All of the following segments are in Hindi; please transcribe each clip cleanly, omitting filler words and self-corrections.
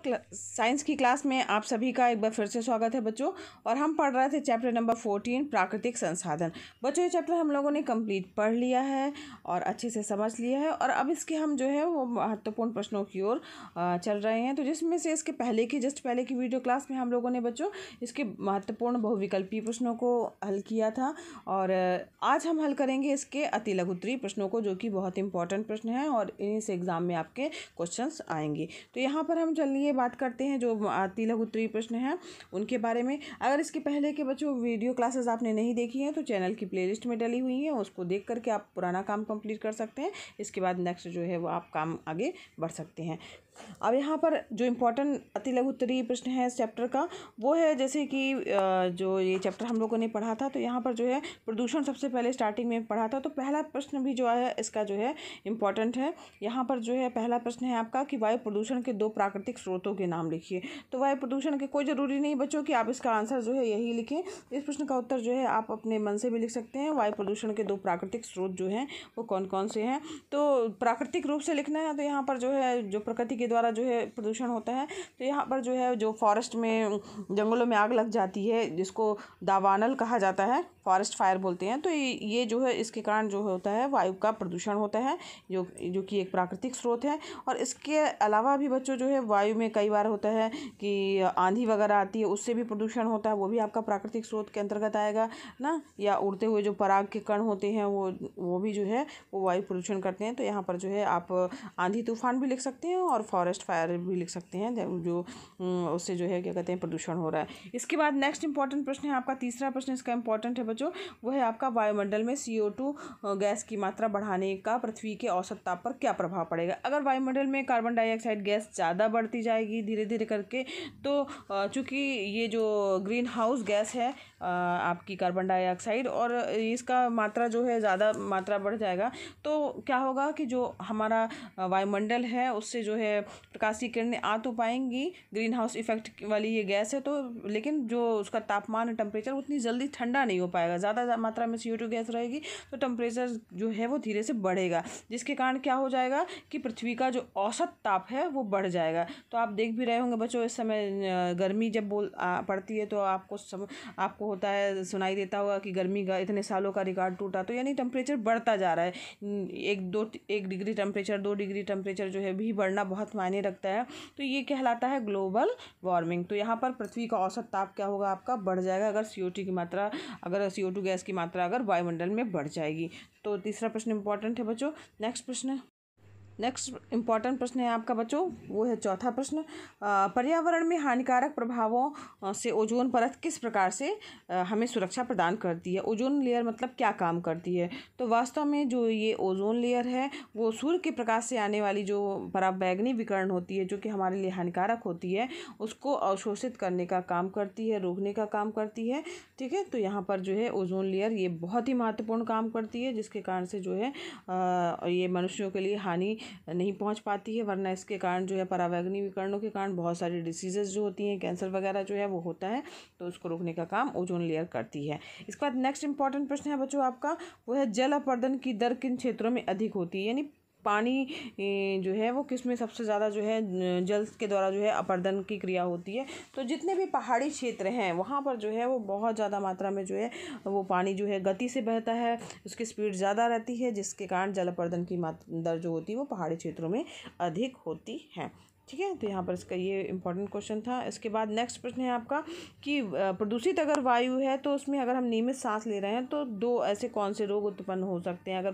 साइंस की क्लास में आप सभी का एक बार फिर से स्वागत है बच्चों। और हम पढ़ रहे थे चैप्टर नंबर 14 प्राकृतिक संसाधन। बच्चों ये चैप्टर हम लोगों ने कंप्लीट पढ़ लिया है और अच्छे से समझ लिया है और अब इसके हम जो है वो महत्वपूर्ण प्रश्नों की ओर चल रहे हैं। तो जिसमें से इसके जस्ट पहले की वीडियो क्लास में हम लोगों ने बच्चों इसके महत्वपूर्ण बहुविकल्पीय प्रश्नों को हल किया था और आज हम हल करेंगे इसके अति लघु उत्तरीय प्रश्नों को, जो कि बहुत इंपॉर्टेंट प्रश्न है और इस एग्जाम में आपके क्वेश्चंस आएंगे। तो यहाँ पर हम चलिए बात करते हैं जो अति लघु उत्तरीय प्रश्न हैं उनके बारे में। अगर इसके पहले के बच्चों वीडियो क्लासेस आपने नहीं देखी हैं तो चैनल की प्लेलिस्ट में डली हुई है, उसको देख करके आप पुराना काम कंप्लीट कर सकते हैं। इसके बाद नेक्स्ट जो है वो आप काम आगे बढ़ सकते हैं। अब यहाँ पर जो इम्पोर्टेंट अति लघु उत्तरीय प्रश्न है इस चैप्टर का वो है, जैसे कि जो ये चैप्टर हम लोगों ने पढ़ा था तो यहाँ पर जो है प्रदूषण सबसे पहले स्टार्टिंग में पढ़ा था। तो पहला प्रश्न भी जो है इसका जो है इम्पोर्टेंट है। यहाँ पर जो है पहला प्रश्न है आपका कि वायु प्रदूषण के 2 प्राकृतिक स्रोतों के नाम लिखिए। तो वायु प्रदूषण के कोई ज़रूरी नहीं बच्चों कि आप इसका आंसर जो है यही लिखें। इस प्रश्न का उत्तर जो है आप अपने मन से भी लिख सकते हैं। वायु प्रदूषण के 2 प्राकृतिक स्रोत जो हैं वो कौन कौन से हैं। तो प्राकृतिक रूप से लिखना है तो यहाँ पर जो है जो प्रकृति के द्वारा जो है प्रदूषण होता है तो यहाँ पर जो है जो फॉरेस्ट में जंगलों में आग लग जाती है जिसको दावानल कहा जाता है, फॉरेस्ट फायर बोलते हैं। तो ये जो है इसके कारण जो होता है वायु का प्रदूषण होता है जो कि एक प्राकृतिक स्रोत है। और इसके अलावा भी बच्चों जो है वायु में कई बार होता है कि आंधी वगैरह आती है, उससे भी प्रदूषण होता है, वो भी आपका प्राकृतिक स्रोत के अंतर्गत आएगा ना। या उड़ते हुए जो पराग के कण होते हैं वो भी जो है वो वायु प्रदूषण करते हैं। तो यहाँ पर जो है आप आंधी तूफान भी लिख सकते हैं और फॉरेस्ट फायर भी लिख सकते हैं जो उससे जो है क्या कहते हैं प्रदूषण हो रहा है। इसके बाद नेक्स्ट इंपॉर्टेंट प्रश्न है आपका तीसरा प्रश्न इसका इंपॉर्टेंट है बच्चों, वो है आपका वायुमंडल में CO2 गैस की मात्रा बढ़ाने का पृथ्वी के औसत ताप पर क्या प्रभाव पड़ेगा। अगर वायुमंडल में कार्बन डाइऑक्साइड गैस ज़्यादा बढ़ती जाएगी धीरे धीरे करके तो चूँकि ये जो ग्रीन हाउस गैस है आपकी कार्बन डाइऑक्साइड और इसका मात्रा जो है ज़्यादा मात्रा बढ़ जाएगा तो क्या होगा कि जो हमारा वायुमंडल है उससे जो है प्रकाशीय किरणें आ तो पाएंगी, ग्रीन हाउस इफेक्ट वाली ये गैस है तो, लेकिन जो उसका तापमान टेम्परेचर उतनी जल्दी ठंडा नहीं हो पाएगा। ज़्यादा मात्रा में CO2 गैस रहेगी तो टेम्परेचर जो है वो धीरे से बढ़ेगा, जिसके कारण क्या हो जाएगा कि पृथ्वी का जो औसत ताप है वो बढ़ जाएगा। तो आप देख भी रहे होंगे बच्चों इस समय गर्मी जब पड़ती है तो आपको होता है सुनाई देता होगा कि गर्मी का इतने सालों का रिकॉर्ड टूटा। तो यानी टेम्परेचर बढ़ता जा रहा है, 1 डिग्री टेम्परेचर 2 डिग्री टेम्परेचर जो है भी बढ़ना बहुत मायने रखता है। तो ये कहलाता है ग्लोबल वार्मिंग। तो यहाँ पर पृथ्वी का औसत ताप क्या होगा आपका बढ़ जाएगा अगर CO2 गैस की मात्रा अगर वायुमंडल में बढ़ जाएगी। तो तीसरा प्रश्न इंपॉर्टेंट है बच्चों। नेक्स्ट इंपॉर्टेंट प्रश्न है आपका बच्चों, वो है चौथा प्रश्न, पर्यावरण में हानिकारक प्रभावों से ओजोन परत किस प्रकार से हमें सुरक्षा प्रदान करती है। ओजोन लेयर मतलब क्या काम करती है। तो वास्तव में जो ये ओजोन लेयर है वो सूर्य के प्रकाश से आने वाली जो पराबैंगनी विकिरण होती है जो कि हमारे लिए हानिकारक होती है उसको अवशोषित करने का काम करती है, रोकने का काम करती है। ठीक है, तो यहाँ पर जो है ओजोन लेयर ये बहुत ही महत्वपूर्ण काम करती है, जिसके कारण से जो है ये मनुष्यों के लिए हानि नहीं पहुंच पाती है। वरना इसके कारण जो है पराबैंगनी विकिरणों के कारण बहुत सारी डिसीजेस जो होती हैं, कैंसर वगैरह जो है वो होता है, तो उसको रोकने का काम ओजोन लेयर करती है। इसके बाद नेक्स्ट इंपॉर्टेंट प्रश्न है बच्चों आपका, वो है जल अपरदन की दर किन क्षेत्रों में अधिक होती है। यानी पानी जो है वो किस में सबसे ज़्यादा जो है जल के द्वारा जो है अपरदन की क्रिया होती है। तो जितने भी पहाड़ी क्षेत्र हैं वहाँ पर जो है वो बहुत ज़्यादा मात्रा में जो है वो पानी जो है गति से बहता है, उसकी स्पीड ज़्यादा रहती है, जिसके कारण जल अपरदन की दर जो होती है वो पहाड़ी क्षेत्रों में अधिक होती है। ठीक है, तो यहाँ पर इसका ये इंपॉर्टेंट क्वेश्चन था। इसके बाद नेक्स्ट प्रश्न है आपका कि प्रदूषित अगर वायु है तो उसमें अगर हम नियमित सांस ले रहे हैं तो 2 ऐसे कौन से रोग उत्पन्न हो सकते हैं अगर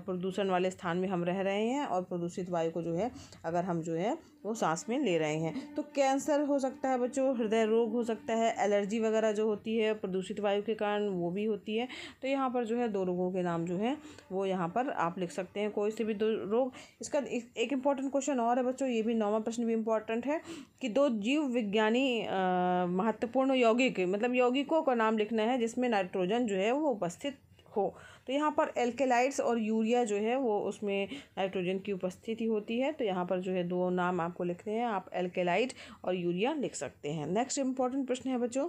प्रदूषण वाले स्थान में हम रह रहे हैं और प्रदूषित वायु को जो है अगर हम जो है वो सांस में ले रहे हैं। तो कैंसर हो सकता है बच्चों, हृदय रोग हो सकता है, एलर्जी वगैरह जो होती है प्रदूषित वायु के कारण वो भी होती है। तो यहाँ पर जो है 2 रोगों के नाम जो है वो यहाँ पर आप लिख सकते हैं, कोई से भी 2 रोग। इसका एक इम्पॉर्टेंट क्वेश्चन और है बच्चों, ये भी 9वां प्रश्न भी इम्पॉर्टेंट है कि 2 जीव विज्ञानी महत्वपूर्ण यौगिक मतलब यौगिकों का नाम लिखना है जिसमें नाइट्रोजन जो है वो उपस्थित हो। तो यहाँ पर एल्केलाइड्स और यूरिया जो है वो उसमें नाइट्रोजन की उपस्थिति होती है। तो यहाँ पर जो है 2 नाम आपको लिखने हैं, आप एल्केलाइड और यूरिया लिख सकते हैं। नेक्स्ट इंपॉर्टेंट प्रश्न है बच्चों,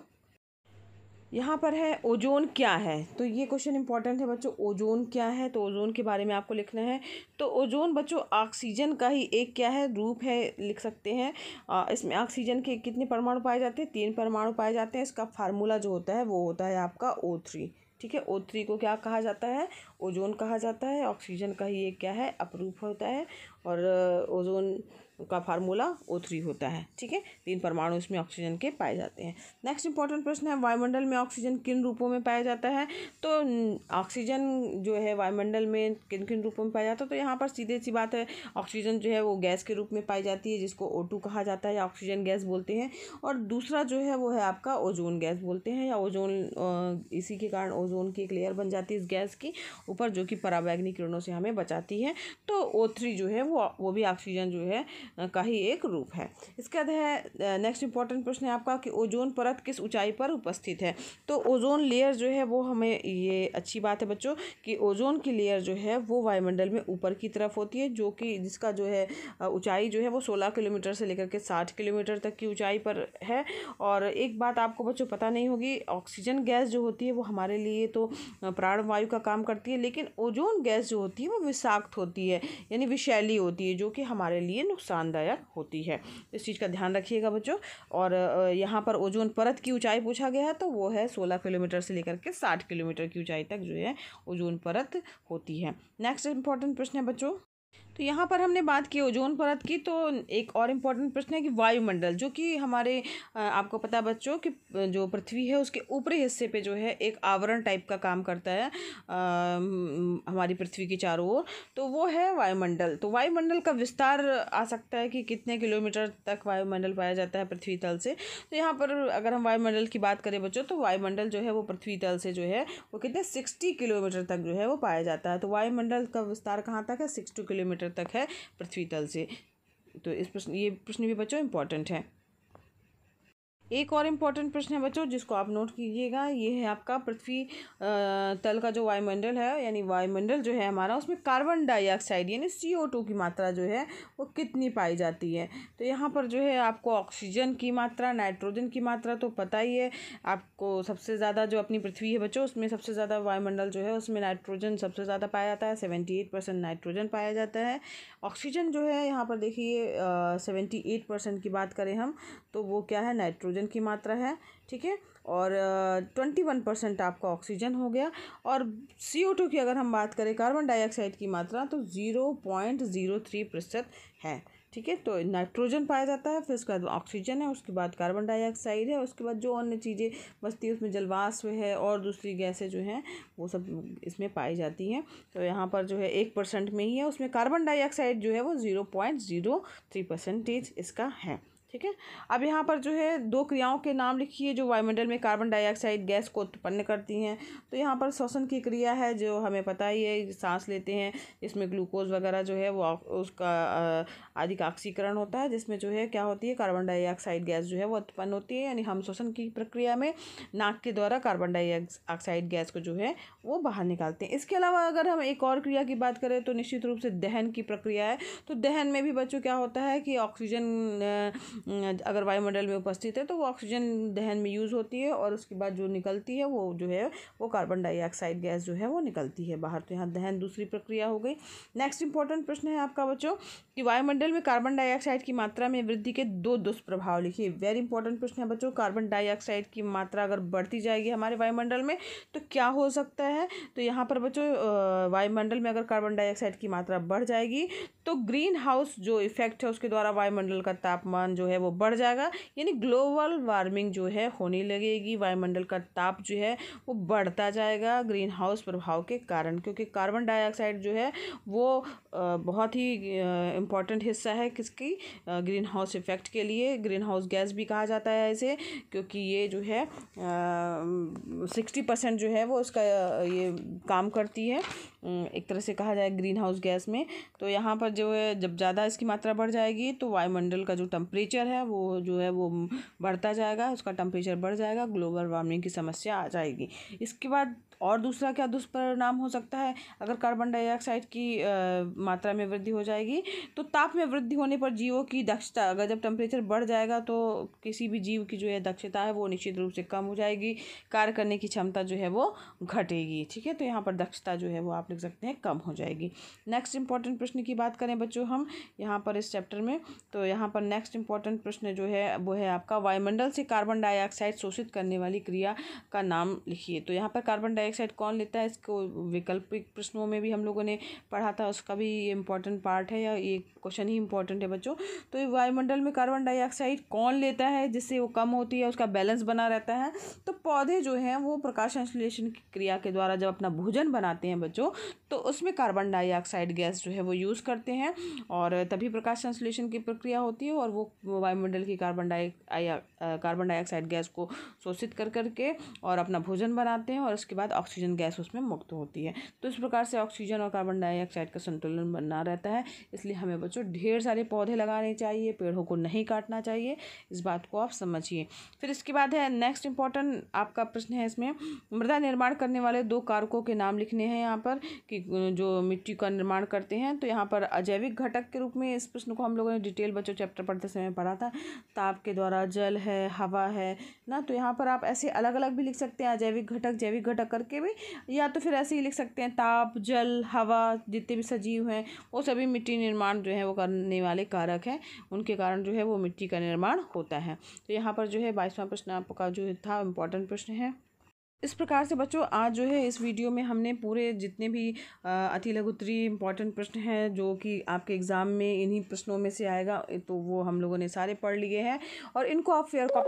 यहाँ पर है ओजोन क्या है, तो ये क्वेश्चन इंपॉर्टेंट है बच्चों। ओजोन क्या है, तो ओजोन के बारे में आपको लिखना है। तो ओजोन बच्चों ऑक्सीजन का ही एक क्या है, रूप है, लिख सकते हैं। इसमें ऑक्सीजन के कितने परमाणु पाए जाते हैं, 3 परमाणु पाए जाते हैं। इसका फार्मूला जो होता है वो होता है आपका O3। ठीक है, O3 को क्या कहा जाता है, ओजोन कहा जाता है। ऑक्सीजन का ही एक क्या है, अपरूप होता है, और ओजोन का फार्मूला O3 होता है। ठीक है, 3 परमाणु इसमें ऑक्सीजन के पाए जाते हैं। नेक्स्ट इंपॉर्टेंट प्रश्न है, वायुमंडल में ऑक्सीजन किन रूपों में पाया जाता है। तो ऑक्सीजन जो है वायुमंडल में किन किन रूपों में पाया जाता है, तो यहाँ पर सीधे सी बात है, ऑक्सीजन जो है वो गैस के रूप में पाई जाती है, जिसको O2 कहा जाता है या ऑक्सीजन गैस बोलते हैं। और दूसरा जो है वो है आपका ओजोन गैस बोलते हैं, या ओजोन, इसी के कारण ओजोन की एक लेयर बन जाती है इस गैस की ऊपर, जो कि पराबैंगनी किरणों से हमें बचाती है। तो O3 जो है वो भी ऑक्सीजन जो है का ही एक रूप है। इसके बाद है नेक्स्ट इंपॉर्टेंट प्रश्न है आपका कि ओजोन परत किस ऊंचाई पर उपस्थित है। तो ओजोन लेयर जो है वो हमें, ये अच्छी बात है बच्चों कि ओजोन की लेयर जो है वो वायुमंडल में ऊपर की तरफ होती है, जो कि जिसका जो है ऊंचाई जो है वो 16 किलोमीटर से लेकर के 60 किलोमीटर तक की ऊंचाई पर है। और एक बात आपको बच्चों पता नहीं होगी, ऑक्सीजन गैस जो होती है वो हमारे लिए तो प्राणवायु का काम करती है, लेकिन ओजोन गैस जो होती है वो विषाक्त होती है, यानी विषैली होती है, जो कि हमारे लिए नुकसानदायक होती है। इस चीज़ का ध्यान रखिएगा बच्चों। और यहाँ पर ओजोन परत की ऊंचाई पूछा गया है, तो वो है 16 किलोमीटर से लेकर के 60 किलोमीटर की ऊंचाई तक जो है ओजोन परत होती है। नेक्स्ट इंपॉर्टेंट प्रश्न है बच्चों, तो यहाँ पर हमने बात की ओजोन परत की, तो एक और इम्पॉर्टेंट प्रश्न है कि वायुमंडल, जो कि हमारे आपको पता है बच्चों कि जो पृथ्वी है उसके ऊपरी हिस्से पे जो है एक आवरण टाइप का काम करता है हमारी पृथ्वी के चारों ओर, तो वो है वायुमंडल। तो वायुमंडल का विस्तार आ सकता है कि कितने किलोमीटर तक वायुमंडल पाया जाता है पृथ्वी तल से। तो यहाँ पर अगर हम वायुमंडल की बात करें बच्चों, तो वायुमंडल जो है वो पृथ्वी तल से जो है वो कितने 60 किलोमीटर तक जो है वो पाया जाता है। तो वायुमंडल का विस्तार कहाँ तक है, 60 किलोमीटर तक है पृथ्वी तल से। तो ये प्रश्न भी बच्चों इंपॉर्टेंट है। एक और इम्पॉर्टेंट प्रश्न है बच्चों जिसको आप नोट कीजिएगा, ये है आपका पृथ्वी तल का जो वायुमंडल है, यानी वायुमंडल जो है हमारा, उसमें कार्बन डाइऑक्साइड यानी CO2 की मात्रा जो है वो कितनी पाई जाती है। तो यहाँ पर जो है आपको ऑक्सीजन की मात्रा, नाइट्रोजन की मात्रा तो पता ही है आपको। सबसे ज़्यादा जो अपनी पृथ्वी है बच्चों, उसमें सबसे ज़्यादा वायुमंडल जो है उसमें नाइट्रोजन सबसे ज़्यादा पाया जाता है, 78% नाइट्रोजन पाया जाता है। ऑक्सीजन जो है यहाँ पर देखिए 78% की बात करें हम, तो वो क्या है, नाइट्रोजन की मात्रा है। ठीक है, और 21% आपका ऑक्सीजन हो गया। और CO2 की अगर हम बात करें, कार्बन डाइऑक्साइड की मात्रा, तो 0.03% है। ठीक है, तो नाइट्रोजन पाया जाता है, फिर उसके बाद ऑक्सीजन है, उसके बाद कार्बन डाइऑक्साइड है, उसके बाद जो अन्य चीज़ें बचती है उसमें जलवाष्प है और दूसरी गैसें जो हैं वो सब इसमें पाई जाती हैं। तो यहाँ पर जो है 1% में ही है, उसमें कार्बन डाइऑक्साइड जो है वो 0.03% इसका है। ठीक है, अब यहाँ पर जो है 2 क्रियाओं के नाम लिखिए जो वायुमंडल में कार्बन डाइऑक्साइड गैस को उत्पन्न करती हैं। तो यहाँ पर श्वसन की क्रिया है, जो हमें पता ही है, सांस लेते हैं, इसमें ग्लूकोज वगैरह जो है वो उसका अधिक ऑक्सीकरण होता है, जिसमें जो है क्या होती है, कार्बन डाइऑक्साइड गैस जो है वो उत्पन्न होती है, यानी हम श्वसन की प्रक्रिया में नाक के द्वारा कार्बन डाइऑक्साइड गैस को जो है वो बाहर निकालते हैं। इसके अलावा अगर हम एक और क्रिया की बात करें तो निश्चित रूप से दहन की प्रक्रिया है। तो दहन में भी बच्चों क्या होता है कि ऑक्सीजन अगर वायुमंडल में उपस्थित है तो वो ऑक्सीजन दहन में यूज़ होती है, और उसके बाद जो निकलती है वो जो है वो कार्बन डाइऑक्साइड गैस जो है वो निकलती है बाहर। तो यहाँ दहन दूसरी प्रक्रिया हो गई। नेक्स्ट इंपॉर्टेंट प्रश्न है आपका बच्चों कि वायुमंडल में कार्बन डाइऑक्साइड की मात्रा में वृद्धि के 2 दुष्प्रभाव लिखिए। वेरी इंपॉर्टेंट प्रश्न है बच्चों, कार्बन डाइऑक्साइड की मात्रा अगर बढ़ती जाएगी हमारे वायुमंडल में तो क्या हो सकता है। तो यहाँ पर बच्चों वायुमंडल में अगर कार्बन डाइऑक्साइड की मात्रा बढ़ जाएगी तो ग्रीन हाउस जो इफेक्ट है उसके द्वारा वायुमंडल का तापमान जो है वो बढ़ जाएगा, यानी ग्लोबल वार्मिंग जो है होने लगेगी। वायुमंडल का ताप जो है वो बढ़ता जाएगा ग्रीन हाउस प्रभाव के कारण, क्योंकि कार्बन डाइऑक्साइड जो है वो बहुत ही इम्पॉर्टेंट हिस्सा है किसकी, ग्रीन हाउस इफेक्ट के लिए। ग्रीन हाउस गैस भी कहा जाता है इसे, क्योंकि ये जो है 60% जो है वो उसका ये काम करती है, एक तरह से कहा जाए ग्रीन हाउस गैस में। तो यहाँ पर जो है जब ज़्यादा इसकी मात्रा बढ़ जाएगी तो वायुमंडल का जो टेम्परेचर है वो जो है वो बढ़ता जाएगा, उसका टेम्परेचर बढ़ जाएगा, ग्लोबल वार्मिंग की समस्या आ जाएगी। इसके बाद और दूसरा क्या दुष्परिणाम हो सकता है, अगर कार्बन डाइऑक्साइड की मात्रा में वृद्धि हो जाएगी तो ताप में वृद्धि होने पर जीवों की दक्षता, अगर जब टेम्परेचर बढ़ जाएगा तो किसी भी जीव की जो है दक्षता है वो निश्चित रूप से कम हो जाएगी, कार्य करने की क्षमता जो है वो घटेगी। ठीक है, तो यहाँ पर दक्षता जो है वो आप लिख सकते हैं कम हो जाएगी। नेक्स्ट इंपॉर्टेंट प्रश्न की बात करें बच्चों हम यहाँ पर इस चैप्टर में, तो यहाँ पर नेक्स्ट इंपॉर्टेंट प्रश्न जो है वो है आपका वायुमंडल से कार्बन डाइऑक्साइड शोषित करने वाली क्रिया का नाम लिखिए। तो यहाँ पर कार्बन डाइऑक्साइड कौन लेता है, इसको वैकल्पिक प्रश्नों में भी हम लोगों ने पढ़ा था, उसका भी ये इंपॉर्टेंट पार्ट है, या ये क्वेश्चन ही इंपॉर्टेंट है बच्चों। तो ये वायुमंडल में कार्बन डाइऑक्साइड कौन लेता है जिससे वो कम होती है, उसका बैलेंस बना रहता है। तो पौधे जो हैं वो प्रकाश संश्लेषण की क्रिया के द्वारा जब अपना भोजन बनाते हैं बच्चों, तो उसमें कार्बन डाइऑक्साइड गैस जो है वो यूज़ करते हैं, और तभी प्रकाश संश्लेषण की प्रक्रिया होती है, और वो वायुमंडल की कार्बन डाइऑक्साइड गैस को शोषित कर करके और अपना भोजन बनाते हैं, और उसके बाद ऑक्सीजन गैस उसमें मुक्त होती है। तो इस प्रकार से ऑक्सीजन और कार्बन डाइऑक्साइड का संतुलन बना रहता है। इसलिए हमें बच्चों ढेर सारे पौधे लगाने चाहिए, पेड़ों को नहीं काटना चाहिए, इस बात को आप समझिए। फिर इसके बाद है नेक्स्ट इंपॉर्टेंट आपका प्रश्न है, इसमें मृदा निर्माण करने वाले 2 कारकों के नाम लिखने हैं यहाँ पर, कि जो मिट्टी का निर्माण करते हैं। तो यहाँ पर अजैविक घटक के रूप में इस प्रश्न को हम लोगों ने डिटेल बच्चों चैप्टर पढ़ते समय पढ़ा था, ताप के द्वारा जल है, हवा है ना। तो यहाँ पर आप ऐसे अलग अलग भी लिख सकते हैं, अजैविक घटक जैविक घटक करके भी, या तो फिर ऐसे ही लिख सकते हैं ताप, जल, हवा, जितने भी सजीव हैं वो सभी मिट्टी निर्माण जो है वो करने वाले कारक हैं, उनके कारण जो है वो मिट्टी का निर्माण होता है। तो यहाँ पर जो है 22वां प्रश्न आपका जो था इम्पोर्टेंट प्रश्न है। इस प्रकार से बच्चों आज जो है इस वीडियो में हमने पूरे जितने भी अति लघु उत्तरीय इम्पॉर्टेंट प्रश्न हैं जो कि आपके एग्ज़ाम में इन्हीं प्रश्नों में से आएगा, तो वो हम लोगों ने सारे पढ़ लिए हैं, और इनको आप फेयर कॉपी